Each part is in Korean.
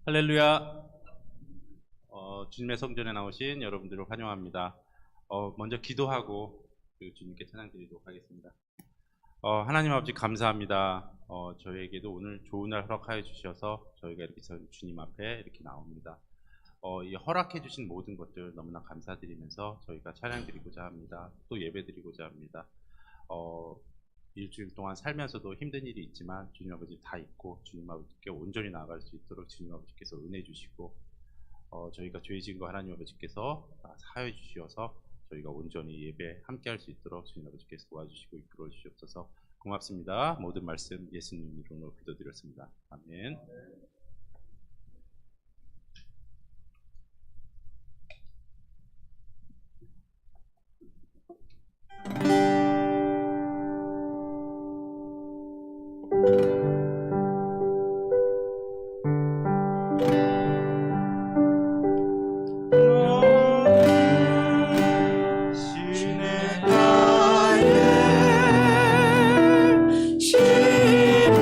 할렐루야. 주님의 성전에 나오신 여러분들을 환영합니다. 먼저 기도하고 그리고 주님께 찬양드리도록 하겠습니다. 하나님 아버지 감사합니다. 저희에게도 오늘 좋은 날 허락하여 주셔서 저희가 이렇게 주님 앞에 이렇게 나옵니다. 이 허락해 주신 모든 것들 너무나 감사드리면서 저희가 찬양드리고자 합니다. 또 예배드리고자 합니다. 일주일 동안 살면서도 힘든 일이 있지만 주님 아버지 다 있고 주님 아버지께 온전히 나아갈 수 있도록 주님 아버지께서 은혜 주시고 저희가 죄 지은 거 하나님 아버지께서 사하여 주셔서 저희가 온전히 예배 함께 할 수 있도록 주님 아버지께서 도와주시고 이끌어 주시옵소서. 고맙습니다. 모든 말씀 예수님 이름으로 기도드렸습니다. 아멘. 시내가에 심은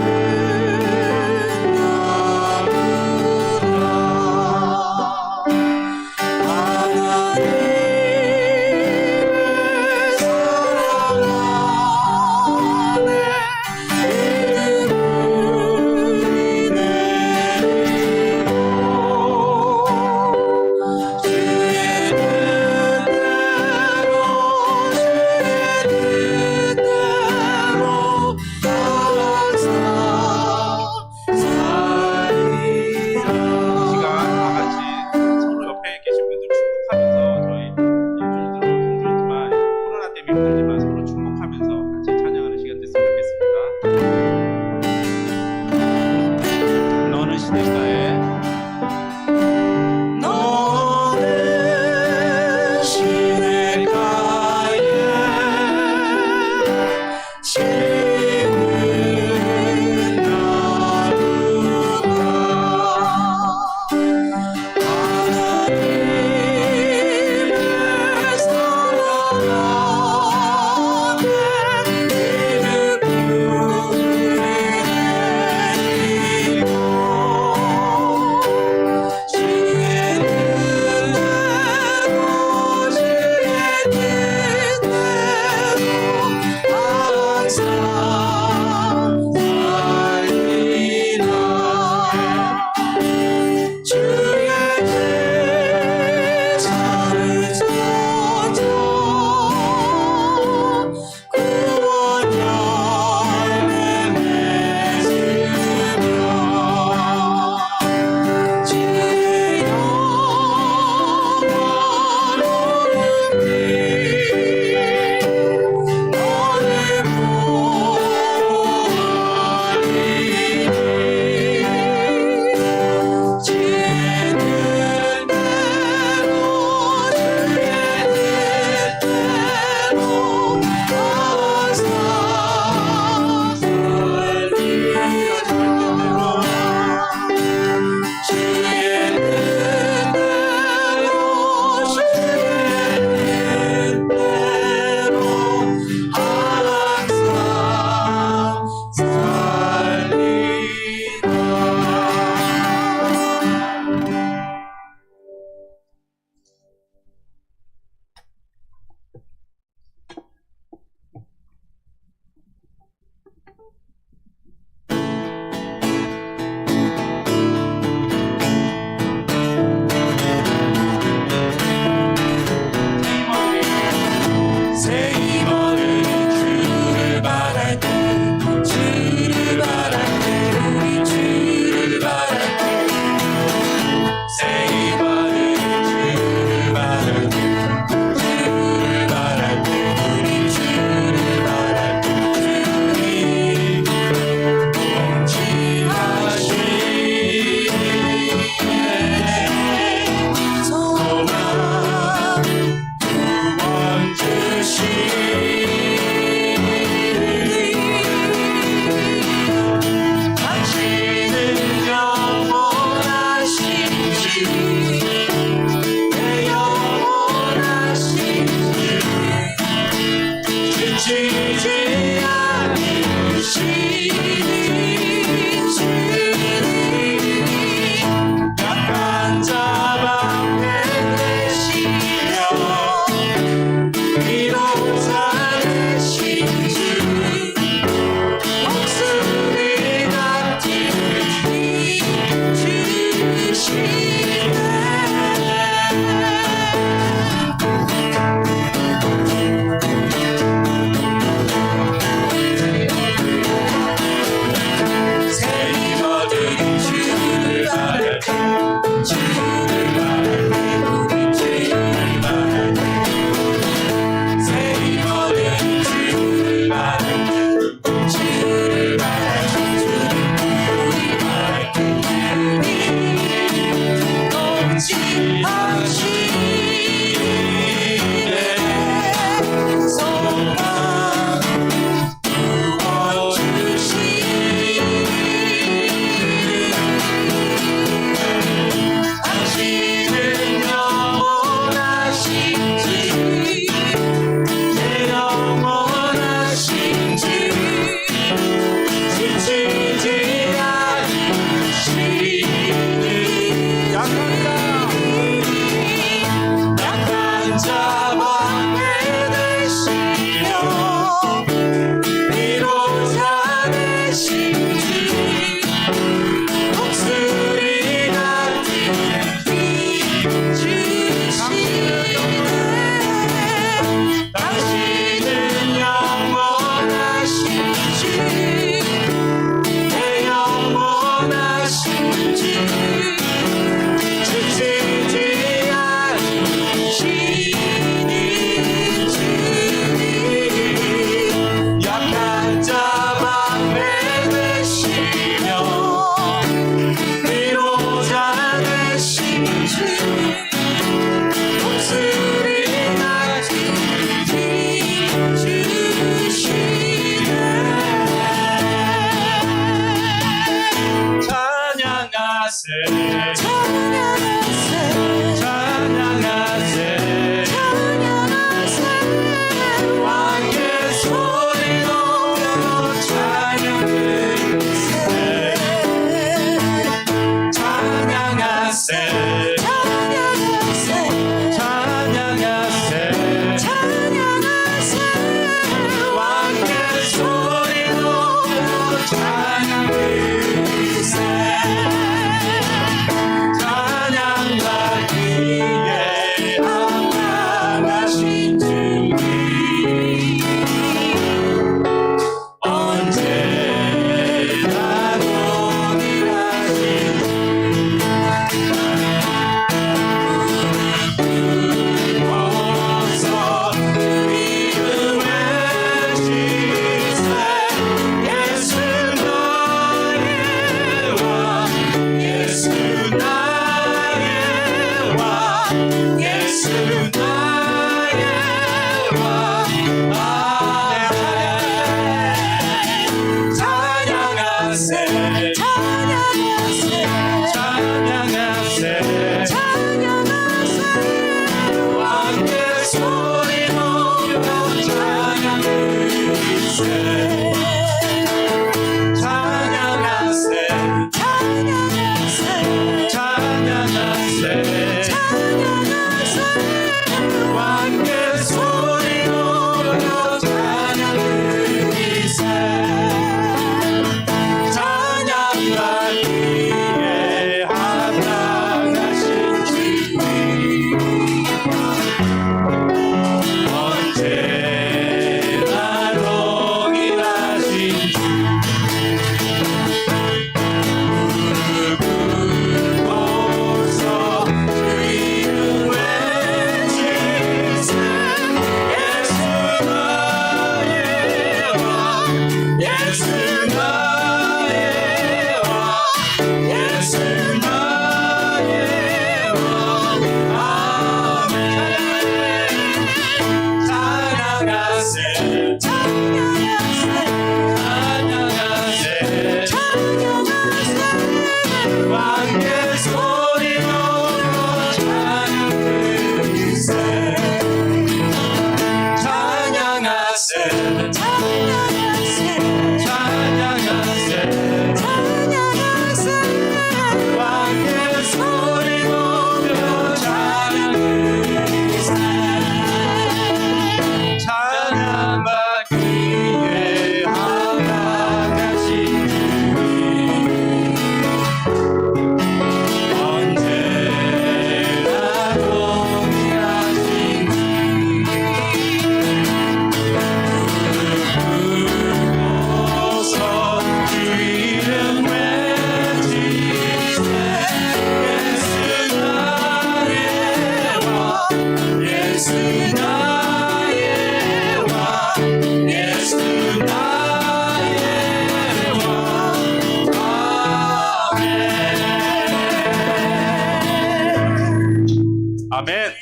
아멘.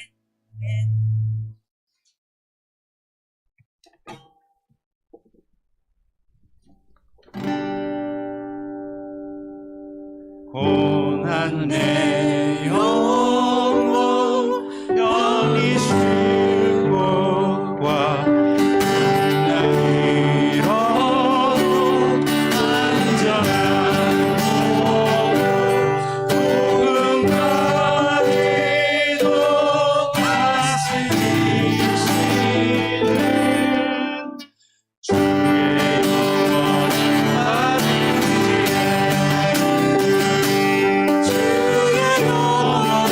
고난 내 영혼 영이 쉴 곳과 날 잃어도 안전한 곳 누군가에도 다스리시는 주의 영원한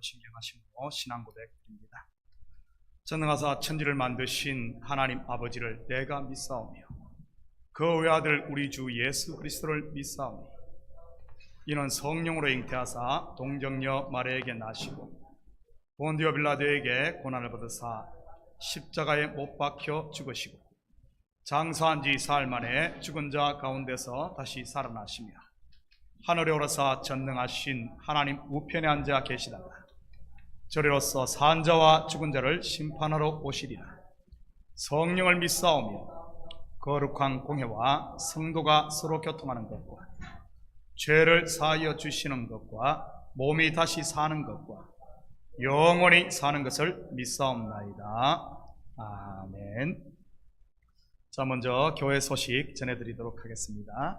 신경하심으로 신앙 고백드립니다. 전능하사 천지를 만드신 하나님 아버지를 내가 믿사오며 그 외아들 우리 주 예수 그리스도를 믿사오니 이는 성령으로 잉태하사 동정녀 마리아에게 나시고 본디오 빌라도에게 고난을 받으사 십자가에 못 박혀 죽으시고 장사한 지 사흘 만에 죽은 자 가운데서 다시 살아나시며 하늘에 오르사 전능하신 하나님 우편에 앉아 계시다가 저리로서 산 자와 죽은 자를 심판하러 오시리라. 성령을 믿사오며 거룩한 공회와 성도가 서로 교통하는 것과 죄를 사하여 주시는 것과 몸이 다시 사는 것과 영원히 사는 것을 믿사옵나이다. 아멘. 자, 먼저 교회 소식 전해드리도록 하겠습니다.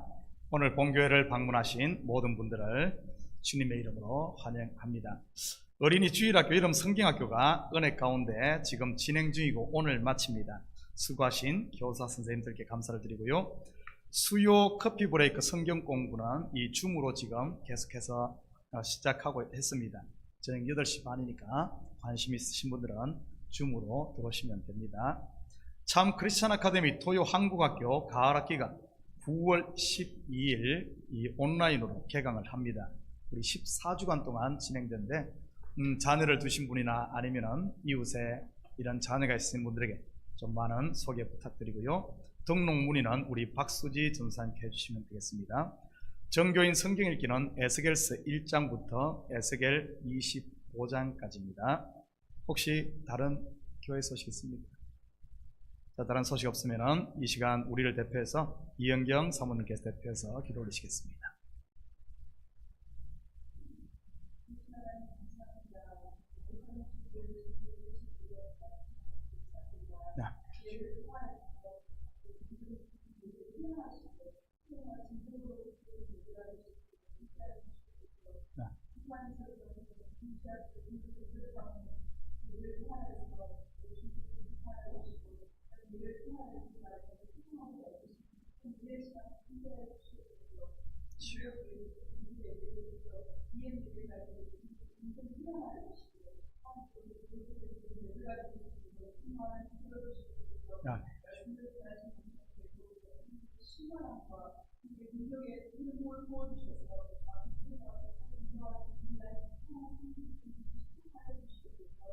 오늘 본교회를 방문하신 모든 분들을 주님의 이름으로 환영합니다. 어린이 주일학교 이름 성경학교가 은혜 가운데 지금 진행 중이고 오늘 마칩니다. 수고하신 교사 선생님들께 감사를 드리고요. 수요 커피 브레이크 성경 공부는 이 줌으로 지금 계속해서 시작하고 했습니다. 저녁 8시 반이니까 관심 있으신 분들은 줌으로 들어오시면 됩니다. 참 크리스찬 아카데미 토요 한국학교 가을학기가 9월 12일 이 온라인으로 개강을 합니다. 우리 14주간 동안 진행되는데 자녀를 두신 분이나 아니면은 이웃에 이런 자녀가 있으신 분들에게 좀 많은 소개 부탁드리고요. 등록 문의는 우리 박수지 전사님께 해주시면 되겠습니다. 정교인 성경 읽기는 에스겔서 1장부터 에스겔 25장까지입니다. 혹시 다른 교회 소식 있습니까? 자, 다른 소식 없으면 이 시간 우리를 대표해서 이영경 사모님께서 대표해서 기도 올리시겠습니다.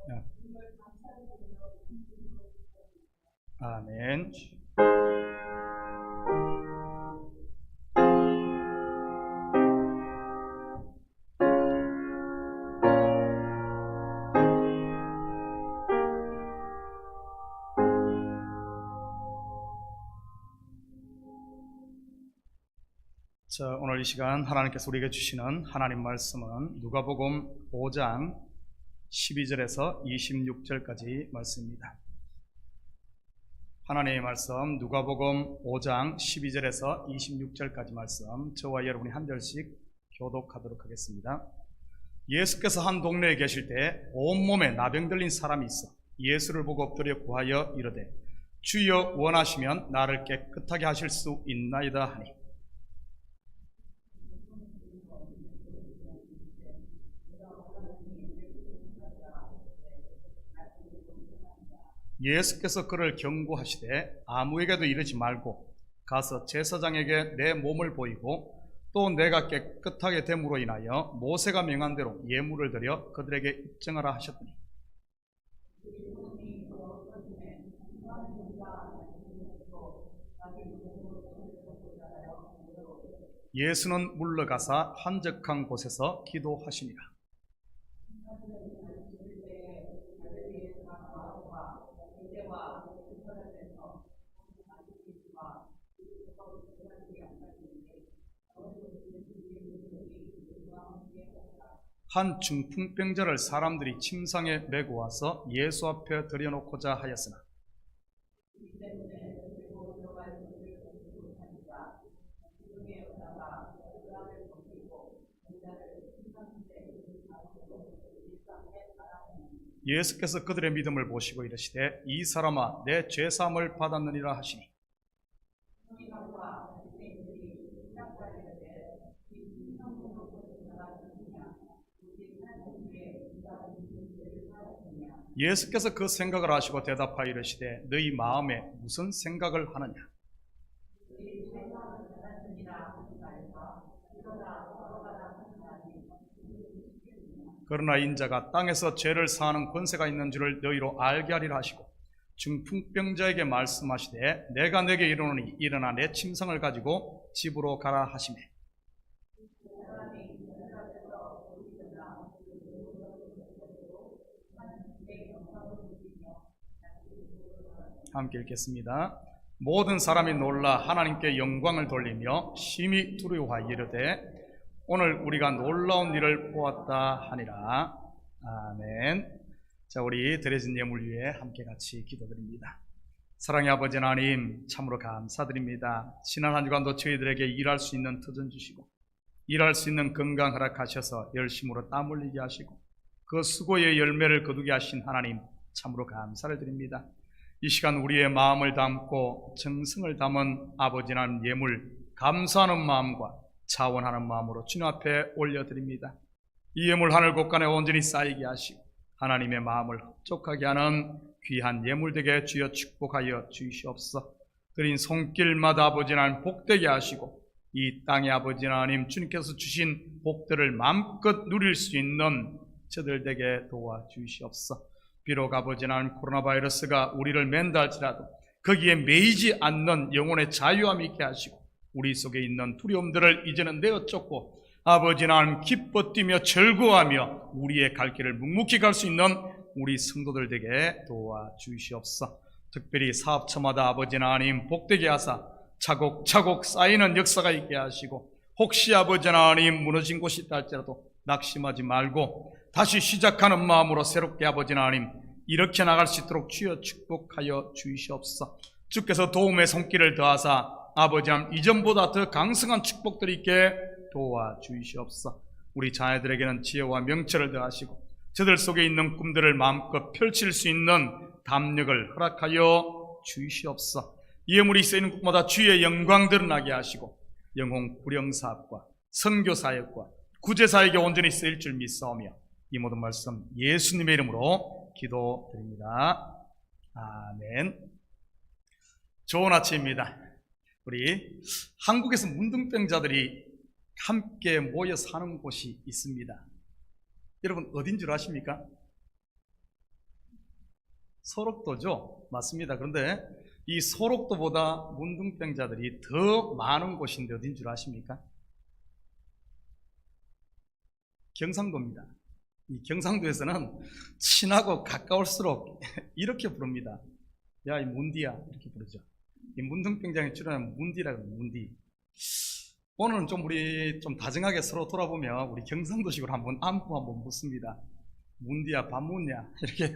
네. 아멘. 자, 오늘 이 시간 하나님께서 우리에게 주시는 하나님 말씀은 누가복음 5장 12절에서 26절까지 말씀입니다. 하나님의 말씀 누가복음 5장 12절에서 26절까지 말씀 저와 여러분이 한 절씩 교독하도록 하겠습니다. 예수께서 한 동네에 계실 때 온몸에 나병 들린 사람이 있어 예수를 보고 엎드려 구하여 이르되 주여 원하시면 나를 깨끗하게 하실 수 있나이다 하니 예수께서 그를 경고하시되 아무에게도 이르지 말고 가서 제사장에게 내 몸을 보이고 또 내가 깨끗하게 됨으로 인하여 모세가 명한 대로 예물을 드려 그들에게 입증하라 하셨더니 예수는 물러가사 한적한 곳에서 기도하시니라. 한 중풍병자를 사람들이 침상에 메고 와서 예수 앞에 들여놓고자 하였으나 예수께서 그들의 믿음을 보시고 이르시되 이 사람아 내 죄사함을 받았느니라 하시니 예수께서 그 생각을 하시고 대답하여 이르시되 너희 마음에 무슨 생각을 하느냐? 그러나 인자가 땅에서 죄를 사하는 권세가 있는 줄을 너희로 알게 하리라 하시고 중풍병자에게 말씀하시되 내가 네게 이르노니 일어나 내 침상을 가지고 집으로 가라 하시매. 함께 읽겠습니다. 모든 사람이 놀라 하나님께 영광을 돌리며 심히 두려워하여 이르되 오늘 우리가 놀라운 일을 보았다 하니라. 아멘. 자, 우리 드려진 예물 위에 함께 같이 기도드립니다. 사랑의 아버지 하나님, 참으로 감사드립니다. 지난 한 주간도 저희들에게 일할 수 있는 터전 주시고 일할 수 있는 건강 허락하셔서 열심으로 땀 흘리게 하시고 그 수고의 열매를 거두게 하신 하나님, 참으로 감사를 드립니다. 이 시간 우리의 마음을 담고 정성을 담은 아버지 하나님 예물 감사하는 마음과 자원하는 마음으로 주님 앞에 올려드립니다. 이 예물 하늘 곳간에 온전히 쌓이게 하시고 하나님의 마음을 흡족하게 하는 귀한 예물 되게 주여 축복하여 주시옵소서. 드린 손길마다 아버지 하나님 복되게 하시고 이 땅의 아버지 하나님 주님께서 주신 복들을 마음껏 누릴 수 있는 저들 되게 도와주시옵소서. 비록 아버지 하나님 코로나 바이러스가 우리를 맨다 할지라도 거기에 매이지 않는 영혼의 자유함이 있게 하시고 우리 속에 있는 두려움들을 이제는 내어 쫓고 아버지 하나님 기뻐 뛰며 즐거워하며 우리의 갈 길을 묵묵히 갈 수 있는 우리 성도들 되게 도와주시옵소서. 특별히 사업처마다 아버지 하나님 복되게 하사 차곡차곡 쌓이는 역사가 있게 하시고 혹시 아버지 하나님 무너진 곳이 있다 할지라도 낙심하지 말고 다시 시작하는 마음으로 새롭게 아버지 하나님 이렇게 나갈 수 있도록 주여 축복하여 주시옵소서. 주께서 도움의 손길을 더하사 아버지 하나님 이전보다 더 강성한 축복들이 있게 도와주시옵소서. 우리 자녀들에게는 지혜와 명철을 더하시고 저들 속에 있는 꿈들을 마음껏 펼칠 수 있는 담력을 허락하여 주시옵소서. 이 예물이 쓰이는 곳마다 주의 영광 드러나게 하시고 영혼 구령사업과 선교사역과 구제사에게 온전히 쓰일 줄 믿사오며 이 모든 말씀 예수님의 이름으로 기도드립니다. 아멘. 좋은 아침입니다. 우리 한국에서 문둥병자들이 함께 모여 사는 곳이 있습니다. 여러분 어딘 줄 아십니까? 소록도죠. 맞습니다. 그런데 이 소록도보다 문둥병자들이 더 많은 곳인데 어딘 줄 아십니까? 경상도입니다. 이 경상도에서는 친하고 가까울수록 이렇게 부릅니다. 야, 이 문디야 이렇게 부르죠. 이 문둥병장에 출연하는 문디라고 합니다. 문디. 오늘은 좀 우리 좀 다정하게 서로 돌아보며 우리 경상도식으로 한번 안부 한번 묻습니다. 문디야 밥 묻냐 이렇게.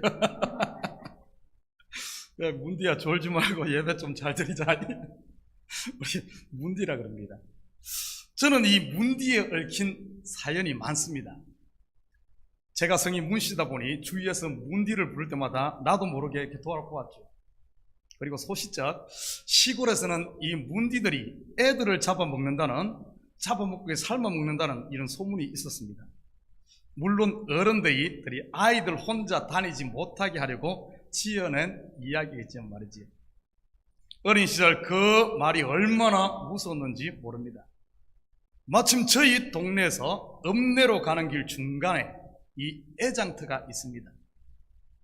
야, 문디야 졸지 말고 예배 좀 잘 드리자. 우리 문디라 그럽니다. 저는 이 문디에 얽힌 사연이 많습니다. 제가 성이 문씨다 보니 주위에서 문디를 부를 때마다 나도 모르게 이렇게 돌아보았죠. 그리고 소시적 시골에서는 이 문디들이 애들을 잡아먹고 삶아먹는다는 이런 소문이 있었습니다. 물론 어른들이 아이들 혼자 다니지 못하게 하려고 지어낸 이야기겠지만 말이지. 어린 시절 그 말이 얼마나 무서웠는지 모릅니다. 마침 저희 동네에서 읍내로 가는 길 중간에 이 애장터가 있습니다.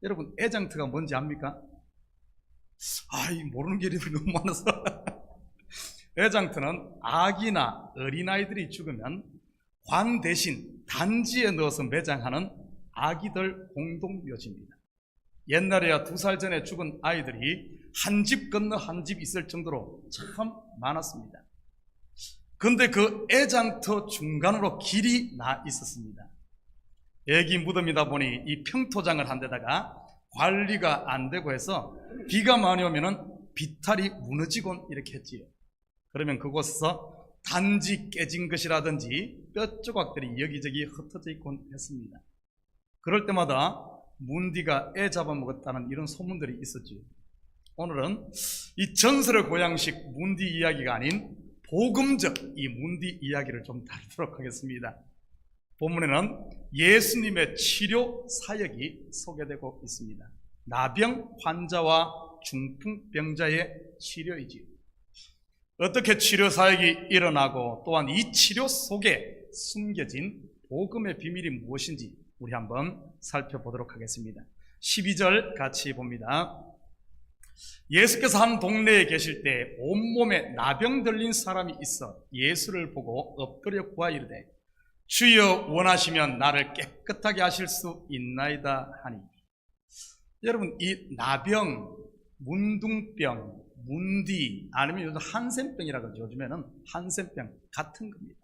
여러분 애장터가 뭔지 압니까? 모르는 게 너무 많아서. 애장터는 아기나 어린아이들이 죽으면 관 대신 단지에 넣어서 매장하는 아기들 공동묘지입니다. 옛날에야 2살 전에 죽은 아이들이 한 집 건너 한 집 있을 정도로 참 많았습니다. 근데 그 애장터 중간으로 길이 나 있었습니다. 애기 무덤이다 보니 이 평토장을 한 데다가 관리가 안 되고 해서 비가 많이 오면은 비탈이 무너지곤 이렇게 했지요. 그러면 그곳에서 단지 깨진 것이라든지 뼈 조각들이 여기저기 흩어져 있곤 했습니다. 그럴 때마다 문디가 애 잡아먹었다는 이런 소문들이 있었지요. 오늘은 이 전설의 고향식 문디 이야기가 아닌 복음적 이 문디 이야기를 좀 다루도록 하겠습니다. 본문에는 예수님의 치료 사역이 소개되고 있습니다. 나병 환자와 중풍병자의 치료이지요. 어떻게 치료 사역이 일어나고 또한 이 치료 속에 숨겨진 복음의 비밀이 무엇인지 우리 한번 살펴보도록 하겠습니다. 12절 같이 봅니다. 예수께서 한 동네에 계실 때 온몸에 나병 들린 사람이 있어 예수를 보고 엎드려 구하 이르되 주여 원하시면 나를 깨끗하게 하실 수 있나이다 하니. 여러분, 이 나병, 문둥병, 문디 아니면 요즘 한센병이라고 하죠. 요즘에는 한센병 같은 겁니다.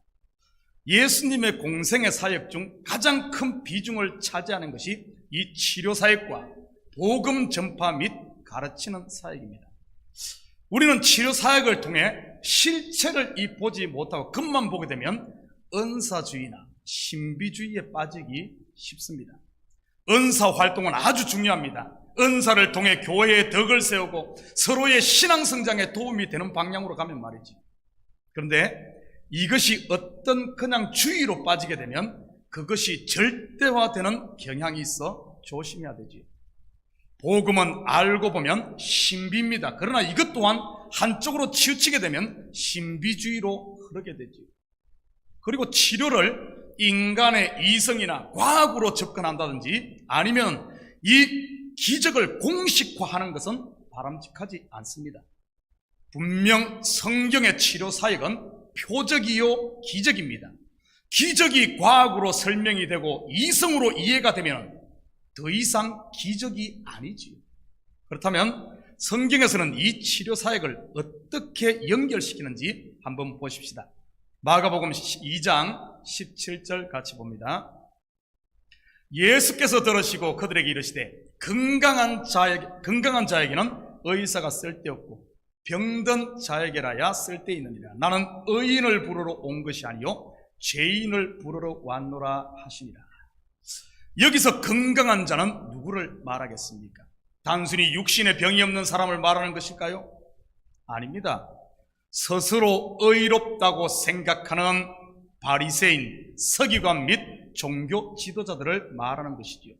예수님의 공생의 사역 중 가장 큰 비중을 차지하는 것이 이 치료 사역과 복음 전파 및 가르치는 사역입니다. 우리는 치료 사역을 통해 실체를 보지 못하고 겉만 보게 되면 은사주의나 신비주의에 빠지기 쉽습니다. 은사 활동은 아주 중요합니다. 은사를 통해 교회의 덕을 세우고 서로의 신앙 성장에 도움이 되는 방향으로 가면 말이지. 그런데 이것이 어떤 그냥 주의로 빠지게 되면 그것이 절대화되는 경향이 있어 조심해야 되지. 복음은 알고 보면 신비입니다. 그러나 이것 또한 한쪽으로 치우치게 되면 신비주의로 흐르게 되지. 그리고 치료를 인간의 이성이나 과학으로 접근한다든지 아니면 이 기적을 공식화하는 것은 바람직하지 않습니다. 분명 성경의 치료 사역은 표적이요 기적입니다. 기적이 과학으로 설명이 되고 이성으로 이해가 되면 더 이상 기적이 아니지요. 그렇다면 성경에서는 이 치료 사역을 어떻게 연결시키는지 한번 보십시다. 마가복음 2장 17절 같이 봅니다. 예수께서 들으시고 그들에게 이르시되 건강한 자에게는 의사가 쓸데없고 병든 자에게라야 쓸데있느니라. 나는 의인을 부르러 온 것이 아니요 죄인을 부르러 왔노라 하시니라. 여기서 건강한 자는 누구를 말하겠습니까? 단순히 육신의 병이 없는 사람을 말하는 것일까요? 아닙니다. 스스로 의롭다고 생각하는 바리새인, 서기관 및 종교 지도자들을 말하는 것이지요.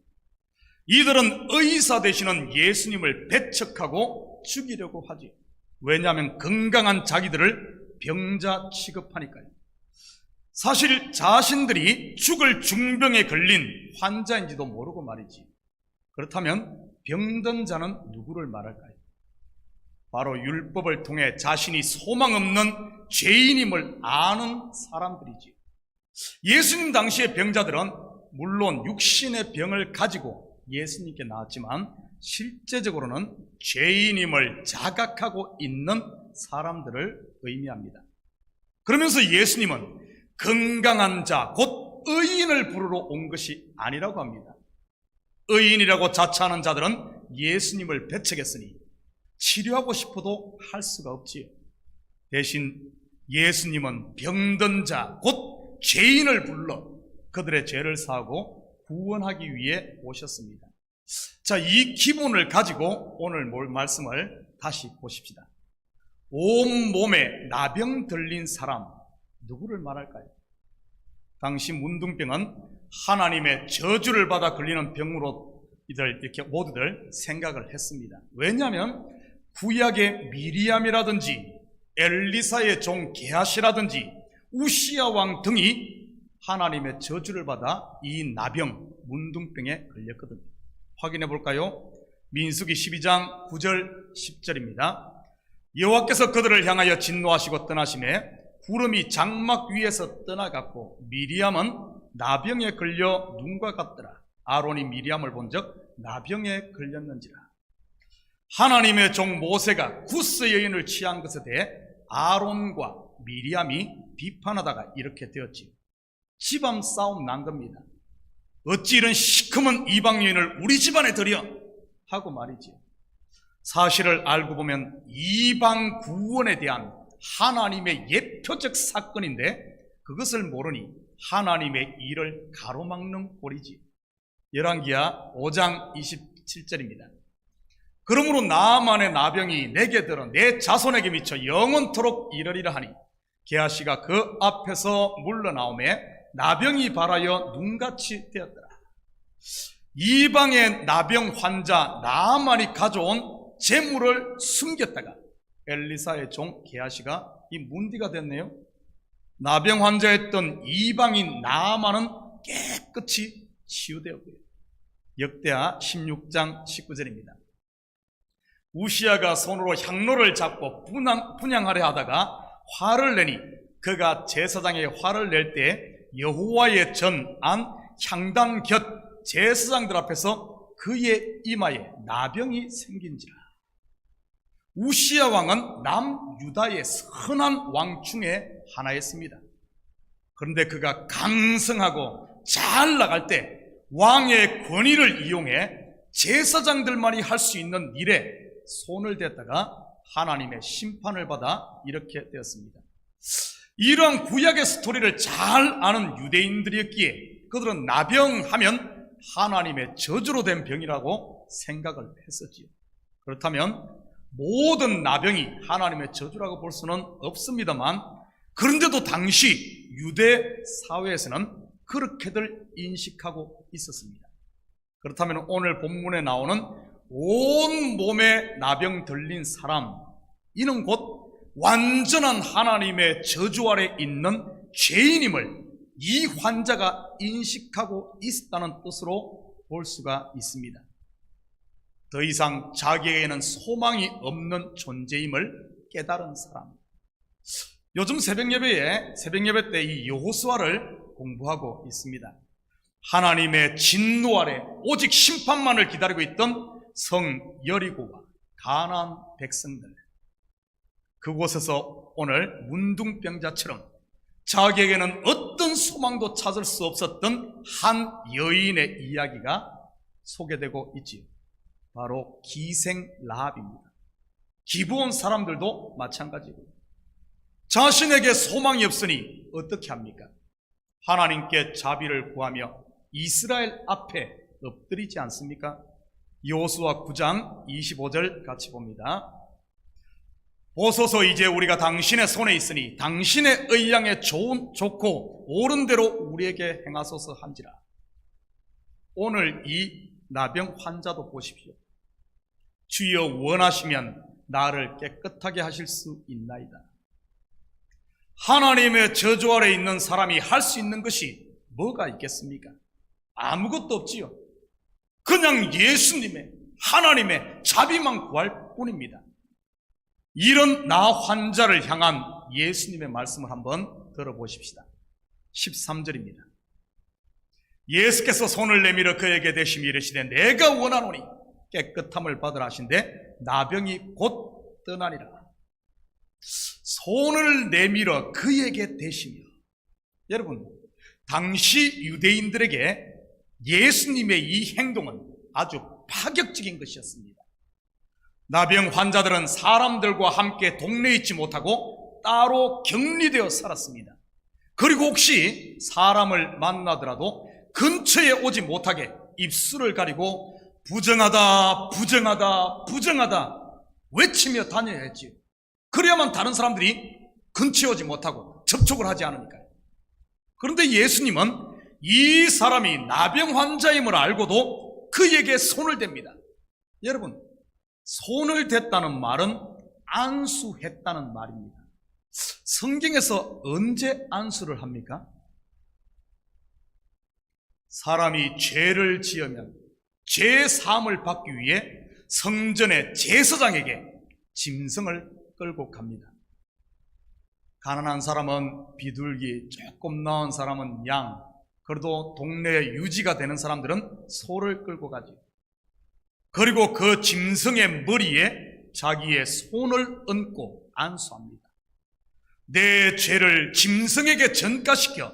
이들은 의사 되시는 예수님을 배척하고 죽이려고 하지요. 왜냐하면 건강한 자기들을 병자 취급하니까요. 사실 자신들이 죽을 중병에 걸린 환자인지도 모르고 말이지. 그렇다면 병든 자는 누구를 말할까요? 바로 율법을 통해 자신이 소망 없는 죄인임을 아는 사람들이지. 예수님 당시의 병자들은 물론 육신의 병을 가지고 예수님께 나왔지만 실제적으로는 죄인임을 자각하고 있는 사람들을 의미합니다. 그러면서 예수님은 건강한 자, 곧 의인을 부르러 온 것이 아니라고 합니다. 의인이라고 자처하는 자들은 예수님을 배척했으니 치료하고 싶어도 할 수가 없지요. 대신 예수님은 병든 자, 곧 죄인을 불러 그들의 죄를 사하고 구원하기 위해 오셨습니다. 자, 이 기본을 가지고 오늘 말씀을 다시 보십시다. 온 몸에 나병 들린 사람, 누구를 말할까요? 당시 문둥병은 하나님의 저주를 받아 걸리는 병으로 이렇게 모두들 생각을 했습니다. 왜냐하면 구약의 미리암이라든지 엘리사의 종 게하시라든지 우시야 왕 등이 하나님의 저주를 받아 이 나병, 문둥병에 걸렸거든요. 확인해 볼까요? 민수기 12장 9절 10절입니다. 여호와께서 그들을 향하여 진노하시고 떠나시매 구름이 장막 위에서 떠나갔고 미리암은 나병에 걸려 눈과 같더라. 아론이 미리암을 본즉 나병에 걸렸는지라. 하나님의 종 모세가 구스 여인을 취한 것에 대해 아론과 미리암이 비판하다가 이렇게 되었지요. 집안 싸움 난 겁니다. 어찌 이런 시커먼 이방 여인을 우리 집안에 들여 하고 말이지요. 사실을 알고 보면 이방 구원에 대한 하나님의 예표적 사건인데 그것을 모르니 하나님의 일을 가로막는 꼴이지요. 열왕기하 5장 27절입니다. 그러므로 나아만의 나병이 내게 들어 내 자손에게 미쳐 영원토록 이르리라 하니 게하시가 그 앞에서 물러나오매 나병이 발하여 눈같이 되었더라. 이방의 나병 환자 나아만이 가져온 재물을 숨겼다가 엘리사의 종 게하시가 이 문디가 됐네요. 나병 환자였던 이방인 나아만은 깨끗이 치유되었고요. 역대하 16장 19절입니다. 우시아가 손으로 향로를 잡고 분향하려 하다가 화를 내니 그가 제사장에게 화를 낼 때 여호와의 전 안 향단 곁 제사장들 앞에서 그의 이마에 나병이 생긴지라. 우시아 왕은 남유다의 선한 왕 중에 하나였습니다. 그런데 그가 강성하고 잘 나갈 때 왕의 권위를 이용해 제사장들만이 할 수 있는 일에 손을 댔다가 하나님의 심판을 받아 이렇게 되었습니다. 이러한 구약의 스토리를 잘 아는 유대인들이었기에 그들은 나병하면 하나님의 저주로 된 병이라고 생각을 했었지요. 그렇다면 모든 나병이 하나님의 저주라고 볼 수는 없습니다만, 그런데도 당시 유대 사회에서는 그렇게들 인식하고 있었습니다. 그렇다면 오늘 본문에 나오는 온 몸에 나병 들린 사람, 이는 곧 완전한 하나님의 저주 아래 있는 죄인임을 이 환자가 인식하고 있다는 뜻으로 볼 수가 있습니다. 더 이상 자기에게는 소망이 없는 존재임을 깨달은 사람. 요즘 새벽 예배 때 이 여호수아를 공부하고 있습니다. 하나님의 진노 아래 오직 심판만을 기다리고 있던 성 여리고와 가나안 백성들, 그곳에서 오늘 문둥병자처럼 자기에게는 어떤 소망도 찾을 수 없었던 한 여인의 이야기가 소개되고 있지요. 바로 기생 라합입니다. 기브온 사람들도 마찬가지고 자신에게 소망이 없으니 어떻게 합니까? 하나님께 자비를 구하며 이스라엘 앞에 엎드리지 않습니까? 여호수아 9장 25절 같이 봅니다. 보소서, 이제 우리가 당신의 손에 있으니 당신의 의향에 좋고 옳은 대로 우리에게 행하소서 한지라. 오늘 이 나병 환자도 보십시오. 주여 원하시면 나를 깨끗하게 하실 수 있나이다. 하나님의 저주 아래 있는 사람이 할 수 있는 것이 뭐가 있겠습니까? 아무것도 없지요. 그냥 예수님의, 하나님의 자비만 구할 뿐입니다. 이런 나 환자를 향한 예수님의 말씀을 한번 들어보십시다. 13절입니다. 예수께서 손을 내밀어 그에게 대시며 이르시되 내가 원하노니 깨끗함을 받으라 하신대 나병이 곧 떠나니라. 손을 내밀어 그에게 대시며, 여러분, 당시 유대인들에게 예수님의 이 행동은 아주 파격적인 것이었습니다. 나병 환자들은 사람들과 함께 동네에 있지 못하고 따로 격리되어 살았습니다. 그리고 혹시 사람을 만나더라도 근처에 오지 못하게 입술을 가리고 부정하다, 부정하다, 부정하다 외치며 다녀야 했지요. 그래야만 다른 사람들이 근처에 오지 못하고 접촉을 하지 않으니까요. 그런데 예수님은 이 사람이 나병 환자임을 알고도 그에게 손을 댑니다. 여러분, 손을 댔다는 말은 안수했다는 말입니다. 성경에서 언제 안수를 합니까? 사람이 죄를 지으면 죄 사함을 받기 위해 성전의 제사장에게 짐승을 끌고 갑니다. 가난한 사람은 비둘기, 조금 나은 사람은 양, 그래도 동네에 유지가 되는 사람들은 소를 끌고 가죠. 그리고 그 짐승의 머리에 자기의 손을 얹고 안수합니다. 내 죄를 짐승에게 전가시켜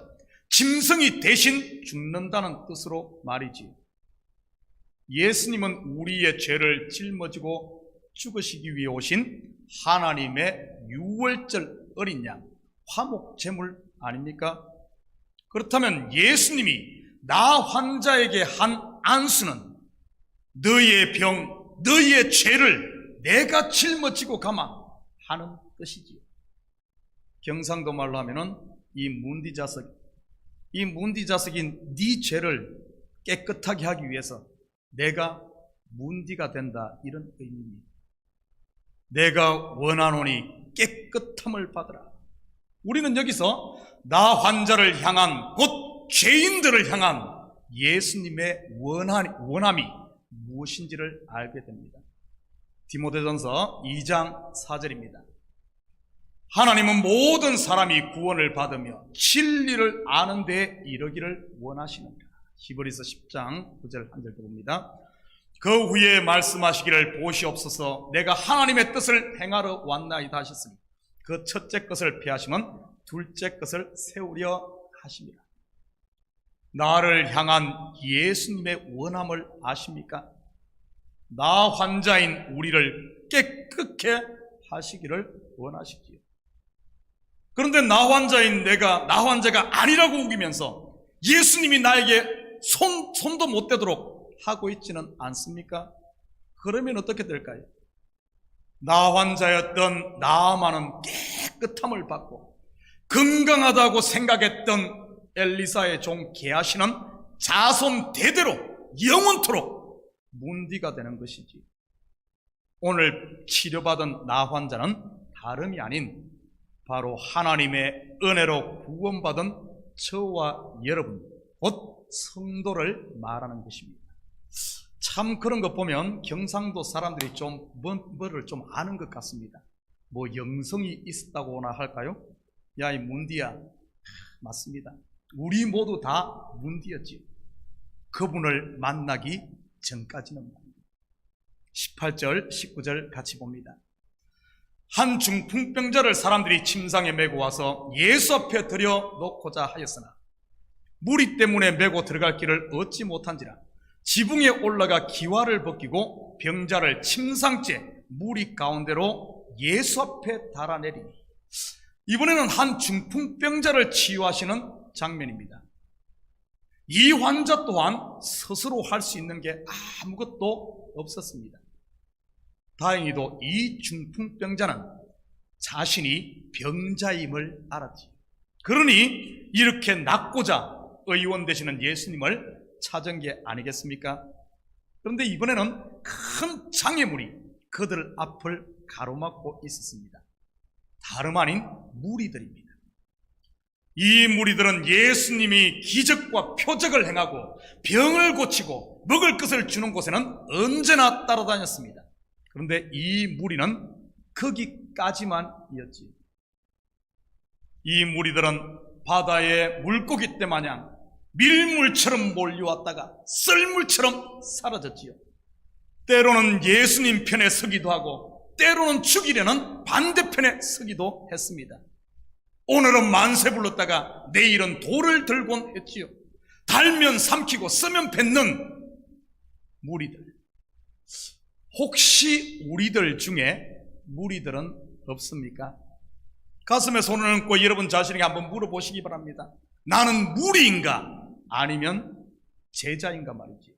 짐승이 대신 죽는다는 뜻으로 말이지. 예수님은 우리의 죄를 짊어지고 죽으시기 위해 오신 하나님의 유월절 어린 양, 화목 제물 아닙니까? 그렇다면 예수님이 나 환자에게 한 안수는 너의 병, 너의 죄를 내가 짊어지고 가마 하는 뜻이지요. 경상도 말로 하면은 이 문디자석, 이 문디 자석인 네 죄를 깨끗하게 하기 위해서 내가 문디가 된다, 이런 의미입니다. 내가 원하노니 깨끗함을 받으라. 우리는 여기서 나 환자를 향한, 곧 죄인들을 향한 예수님의 원함이 무엇인지를 알게 됩니다. 디모데전서 2장 4절입니다. 하나님은 모든 사람이 구원을 받으며 진리를 아는 데 이르기를 원하시느니라. 히브리서 10장 9절 한 절 봅니다. 그 후에 말씀하시기를 보시옵소서, 내가 하나님의 뜻을 행하러 왔나이다 하셨으니 그 첫째 것을 폐하시면 둘째 것을 세우려 하십니다. 나를 향한 예수님의 원함을 아십니까? 나 환자인 우리를 깨끗게 하시기를 원하시지요. 그런데 나 환자인 내가 나 환자가 아니라고 우기면서 예수님이 나에게 손도 못 대도록 하고 있지는 않습니까? 그러면 어떻게 될까요? 나 환자였던 나아만은 깨끗함을 받고 건강하다고 생각했던 엘리사의 종 게하시는 자손 대대로 영원토록 문디가 되는 것이지. 오늘 치료받은 나 환자는 다름이 아닌 바로 하나님의 은혜로 구원받은 저와 여러분, 곧 성도를 말하는 것입니다. 참 그런 거 보면 경상도 사람들이 좀 뭐를 좀 아는 것 같습니다. 뭐 영성이 있었다고나 할까요? 야, 이 문디야. 맞습니다. 우리 모두 다 문디였지요. 그분을 만나기 전까지는 말입니다. 18절, 19절 같이 봅니다. 한 중풍병자를 사람들이 침상에 메고 와서 예수 앞에 들여놓고자 하였으나 무리 때문에 메고 들어갈 길을 얻지 못한지라 지붕에 올라가 기와를 벗기고 병자를 침상째 무리 가운데로 예수 앞에 달아내리니, 이번에는 한 중풍병자를 치유하시는 장면입니다. 이 환자 또한 스스로 할 수 있는 게 아무것도 없었습니다. 다행히도 이 중풍병자는 자신이 병자임을 알았지. 그러니 이렇게 낫고자 의원 되시는 예수님을 찾은 게 아니겠습니까? 그런데 이번에는 큰 장애물이 그들 앞을 가로막고 있었습니다. 다름 아닌 무리들입니다. 이 무리들은 예수님이 기적과 표적을 행하고 병을 고치고 먹을 것을 주는 곳에는 언제나 따라다녔습니다. 그런데 이 무리는 거기까지만이었지. 이 무리들은 바다의 물고기 떼 마냥 밀물처럼 몰려왔다가 썰물처럼 사라졌지요. 때로는 예수님 편에 서기도 하고 때로는 죽이려는 반대편에 서기도 했습니다. 오늘은 만세 불렀다가 내일은 돌을 들곤 했지요. 달면 삼키고 쓰면 뱉는 무리들. 혹시 우리들 중에 무리들은 없습니까? 가슴에 손을 얹고 여러분 자신에게 한번 물어보시기 바랍니다. 나는 무리인가? 아니면 제자인가 말이지.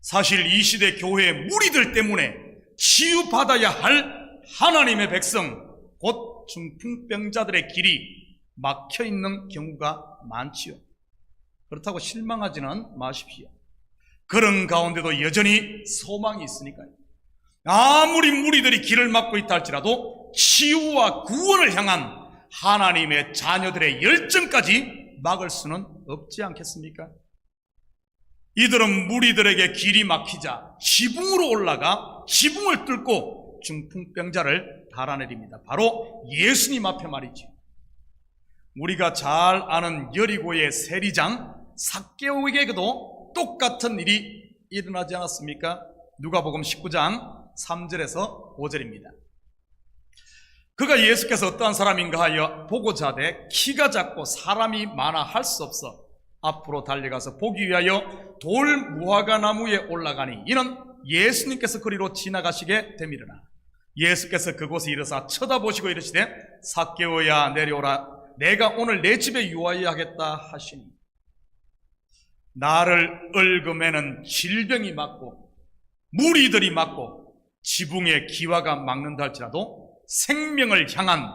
사실 이 시대 교회의 무리들 때문에 치유받아야 할 하나님의 백성, 곧 중풍병자들의 길이 막혀있는 경우가 많지요. 그렇다고 실망하지는 마십시오. 그런 가운데도 여전히 소망이 있으니까요. 아무리 무리들이 길을 막고 있다 할지라도 치유와 구원을 향한 하나님의 자녀들의 열정까지 막을 수는 없지 않겠습니까? 이들은 무리들에게 길이 막히자 지붕으로 올라가 지붕을 뚫고 중풍병자를 달아내립니다. 바로 예수님 앞에 말이죠. 우리가 잘 아는 여리고의 세리장 삭개오에게도 똑같은 일이 일어나지 않았습니까? 누가복음 19장 3절에서 5절입니다. 그가 예수께서 어떠한 사람인가 하여 보고자 하되 키가 작고 사람이 많아 할 수 없어 앞으로 달려가서 보기 위하여 돌 무화과 나무에 올라가니 이는 예수님께서 그리로 지나가시게 되미르나 예수께서 그곳에 이르사 쳐다보시고 이르시되 삭개오야 내려오라 내가 오늘 내 집에 유하여 하겠다 하시니 나를 얽으매는 질병이 맞고 무리들이 맞고 지붕의 기와가 막는다 할지라도 생명을 향한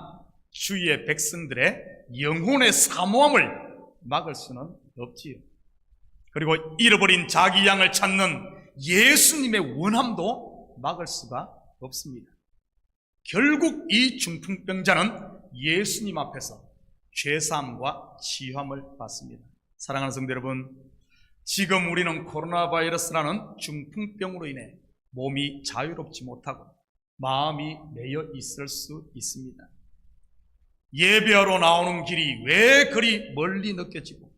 주의 백성들의 영혼의 사모함을 막을 수는 없지요. 그리고 잃어버린 자기 양을 찾는 예수님의 원함도 막을 수가 없습니다. 결국 이 중풍병자는 예수님 앞에서 죄사함과 치유함을 받습니다. 사랑하는 성도 여러분, 지금 우리는 코로나 바이러스라는 중풍병으로 인해 몸이 자유롭지 못하고 마음이 매여 있을 수 있습니다. 예배하러 나오는 길이 왜 그리 멀리 느껴지고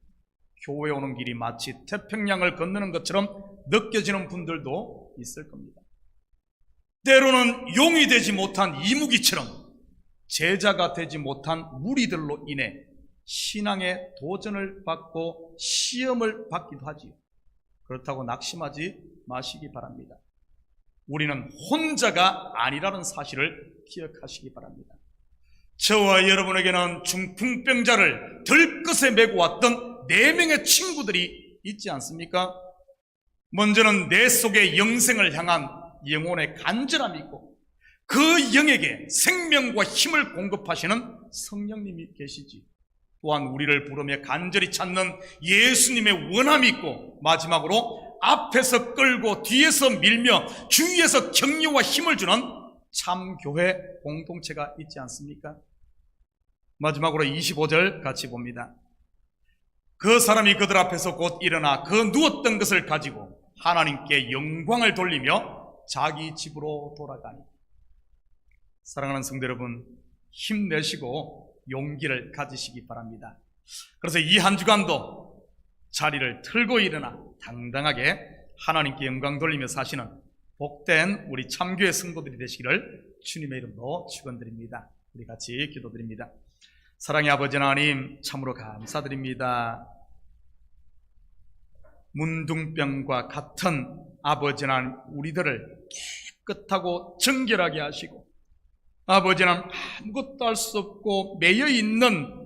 교회 오는 길이 마치 태평양을 건너는 것처럼 느껴지는 분들도 있을 겁니다. 때로는 용이 되지 못한 이무기처럼 제자가 되지 못한 무리들로 인해 신앙의 도전을 받고 시험을 받기도 하지요. 그렇다고 낙심하지 마시기 바랍니다. 우리는 혼자가 아니라는 사실을 기억하시기 바랍니다. 저와 여러분에게는 중풍병자를 들것에 메고 왔던 4명의 친구들이 있지 않습니까? 먼저는 내 속의 영생을 향한 영혼의 간절함이 있고 그 영에게 생명과 힘을 공급하시는 성령님이 계시지. 또한 우리를 부르며 간절히 찾는 예수님의 원함이 있고, 마지막으로 앞에서 끌고 뒤에서 밀며 주위에서 격려와 힘을 주는 참교회 공동체가 있지 않습니까? 마지막으로 25절 같이 봅니다. 그 사람이 그들 앞에서 곧 일어나 그 누웠던 것을 가지고 하나님께 영광을 돌리며 자기 집으로 돌아가니. 사랑하는 성도 여러분, 힘내시고 용기를 가지시기 바랍니다. 그래서 이 한 주간도 자리를 틀고 일어나 당당하게 하나님께 영광 돌리며 사시는 복된 우리 참교회 성도들이 되시기를 주님의 이름으로 축원드립니다. 우리 같이 기도드립니다. 사랑의 아버지 하나님, 참으로 감사드립니다. 문둥병과 같은 아버지 하나님, 우리들을 깨끗하고 정결하게 하시고, 아버지 하나님, 아무것도 할 수 없고 매여있는,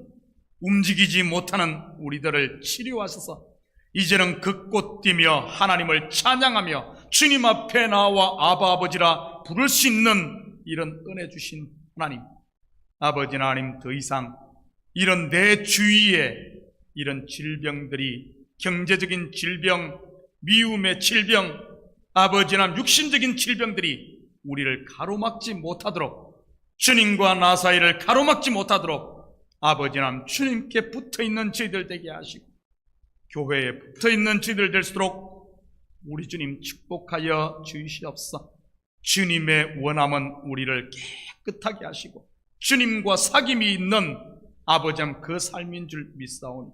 움직이지 못하는 우리들을 치료하셔서 이제는 긋고 뛰며 하나님을 찬양하며 주님 앞에 나와 아바 아버지라 부를 수 있는 이런 은혜 주신 하나님, 아버지 하나님, 더 이상 이런 내 주위에 이런 질병들이, 경제적인 질병, 미움의 질병, 아버지 하나님, 육신적인 질병들이 우리를 가로막지 못하도록, 주님과 나 사이를 가로막지 못하도록 아버지 하나님, 주님께 붙어있는 저희들 되게 하시고 교회에 붙어있는 저희들 될수록 우리 주님 축복하여 주시옵소서. 주님의 원함은 우리를 깨끗하게 하시고 주님과 사귐이 있는 아버지 하나님, 그 삶인 줄 믿사오니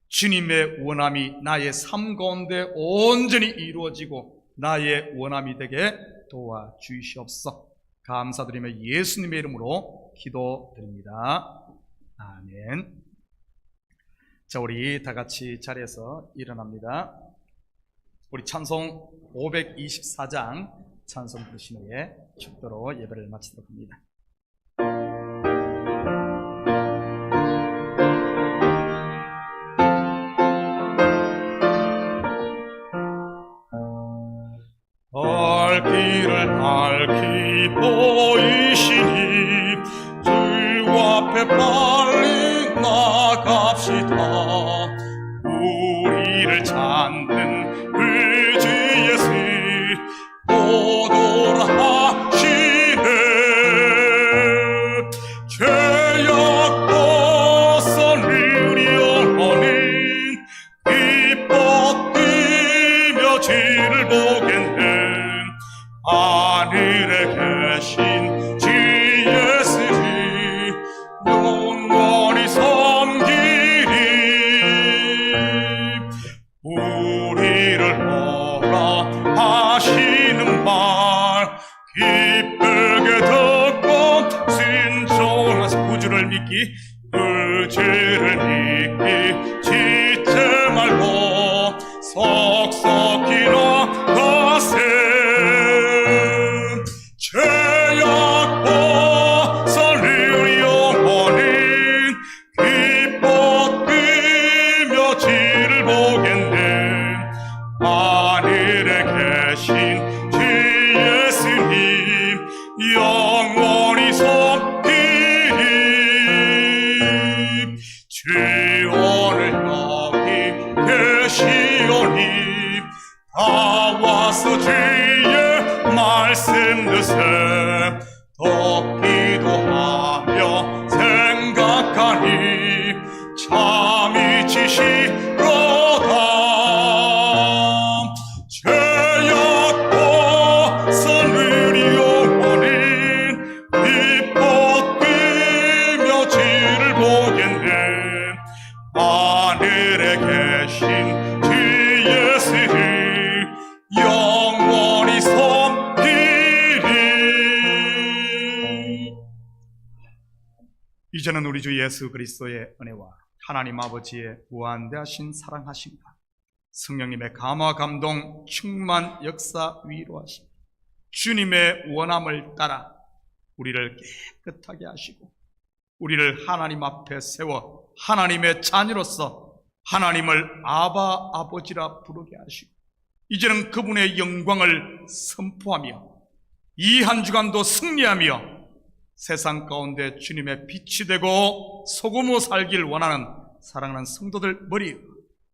주님의 원함이 나의 삶 가운데 온전히 이루어지고 나의 원함이 되게 도와주시옵소서. 감사드리며 예수님의 이름으로 기도드립니다. 아멘. 자, 우리 다 같이 자리에서 일어납니다. 우리 찬송 524장 찬송 부르신 후에 축도로 예배를 마치도록 합니다. 길을 밝히 보이시니 주 앞에 빨리 나갑시다. 우리를 찾는 그 주 예수 오도라 하시네. 죄악 벗은 우리 영혼이 기뻐 뛰며 주를 보겠네. 하늘에 계신 주 예수를 영원히 섬기리. 우리를 오라 하시는 말 기쁘게 듣고 순종하사 구주를 믿기, 구주를 믿기 지체 말고 속속히 나가세. 죄악 벗은 우리 영혼이 기뻐 뛰며 주를 보겠네. 하늘에 계신 주 예수님 영원히 섬기리. 주 오늘 여기 계시오니 다 와서 주의 말씀 듣세 더 기도하며 생각하니 참이 지시로다 죄악과 선을 영원히 빛보 뛰며 지를 보겠네 하늘에 계신 주 예수를 영원히 섬기리. 이제는 우리 주 예수 그리스도의 은혜와 하나님 아버지의 무한대하신 사랑하심과 성령님의 감화 감동 충만 역사 위로하심 주님의 원함을 따라 우리를 깨끗하게 하시고 우리를 하나님 앞에 세워 하나님의 자녀로서 하나님을 아바 아버지라 부르게 하시고 이제는 그분의 영광을 선포하며 이 한 주간도 승리하며 세상 가운데 주님의 빛이 되고 소금으로 살길 원하는 사랑하는 성도들 머리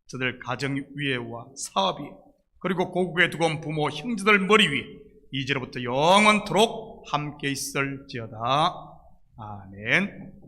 저들 가정 위에와 사업 위에 그리고 고국에 두고 온 부모 형제들 머리 위에 이제로부터 영원토록 함께 있을지어다. 아멘.